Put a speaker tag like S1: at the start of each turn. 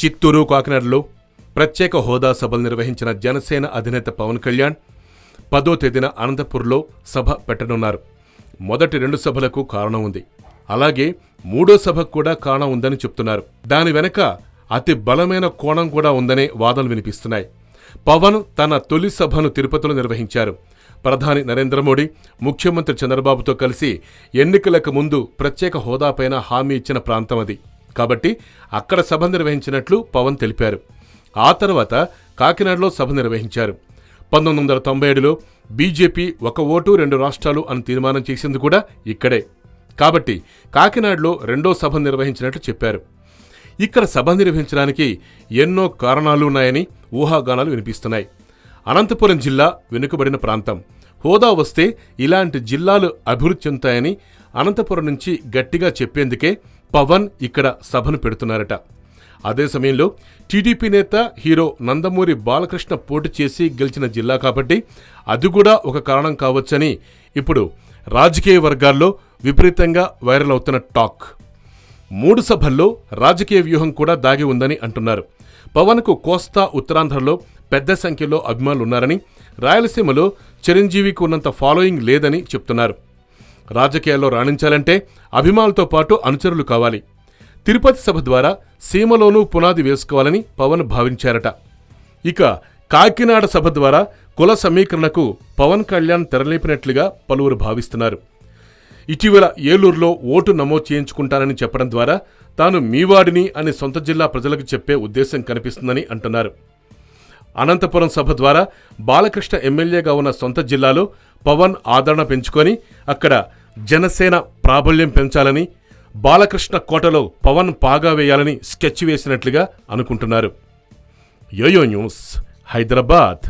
S1: చిత్తూరు, కాకినాడలో ప్రత్యేక హోదా సభలు నిర్వహించిన జనసేన అధినేత పవన్ కళ్యాణ్ 10వ తేదీన అనంతపూర్లో సభ పెట్టనున్నారు. మొదటి 2 సభలకు కారణం ఉంది. అలాగే 3వ సభకు కూడా కారణం ఉందని చెప్తున్నారు. దాని వెనక అతి బలమైన కోణం కూడా ఉందనే వాదనలు వినిపిస్తున్నాయి. పవన్ తన తొలి సభను తిరుపతిలో నిర్వహించారు. ప్రధాని నరేంద్ర మోడీ, ముఖ్యమంత్రి చంద్రబాబుతో కలిసి ఎన్నికలకు ముందు ప్రత్యేక హోదాపైన హామీ ఇచ్చిన ప్రాంతం అది. కాబట్టి అక్కడ సభ నిర్వహించినట్లు పవన్ తెలిపారు. ఆ తర్వాత కాకినాడలో సభ నిర్వహించారు. 1997లో బీజేపీ 1 ఓటు 2 రాష్ట్రాలు అని తీర్మానం చేసింది కూడా ఇక్కడే. కాబట్టి కాకినాడలో 2వ సభ నిర్వహించినట్లు చెప్పారు. ఇక్కడ సభ నిర్వహించడానికి ఎన్నో కారణాలున్నాయని ఊహాగానాలు వినిపిస్తున్నాయి. అనంతపురం జిల్లా వెనుకబడిన ప్రాంతం. హోదా వస్తే ఇలాంటి జిల్లాలు అభివృద్ధి చెందుతాయని అనంతపురం నుంచి గట్టిగా చెప్పేందుకే పవన్ ఇక్కడ సభను పెడుతున్నారట. అదే సమయంలో టీడీపీ నేత హీరో నందమూరి బాలకృష్ణ పోటీ చేసి గెలిచిన జిల్లా కాబట్టి అది కూడా ఒక కారణం కావచ్చని ఇప్పుడు రాజకీయ వర్గాల్లో విపరీతంగా వైరల్ అవుతున్న టాక్. 3 సభల్లో రాజకీయ వ్యూహం కూడా దాగి ఉందని అంటున్నారు. పవన్కు కోస్తా, ఉత్తరాంధ్రలో పెద్ద సంఖ్యలో అభిమానులున్నారని, రాయలసీమలో చిరంజీవికి ఉన్నంత ఫాలోయింగ్ లేదని చెప్తున్నారు. రాజకీయాల్లో రాణించాలంటే అభిమానులతో పాటు అనుచరులు కావాలి. తిరుపతి సభ ద్వారా సీమలోనూ పునాది వేసుకోవాలని పవన్ భావించారట. ఇక కాకినాడ సభ ద్వారా కుల సమీకరణకు పవన్ కళ్యాణ్ తెరలేపినట్లుగా పలువురు భావిస్తున్నారు. ఇటీవల ఏలూరులో ఓటు నమోదు చేయించుకుంటానని చెప్పడం ద్వారా తాను మీవాడిని అని సొంత జిల్లా ప్రజలకు చెప్పే ఉద్దేశం కనిపిస్తుందని అంటున్నారు. అనంతపురం సభ ద్వారా బాలకృష్ణ ఎమ్మెల్యేగా ఉన్న సొంత జిల్లాలో పవన్ ఆదరణ పెంచుకొని అక్కడ జనసేన ప్రాబల్యం పెంచాలని, బాలకృష్ణ కోటలో పవన్ పాగా వేయాలని స్కెచ్ వేసినట్లుగా అనుకుంటున్నారు. YoYo News, Hyderabad.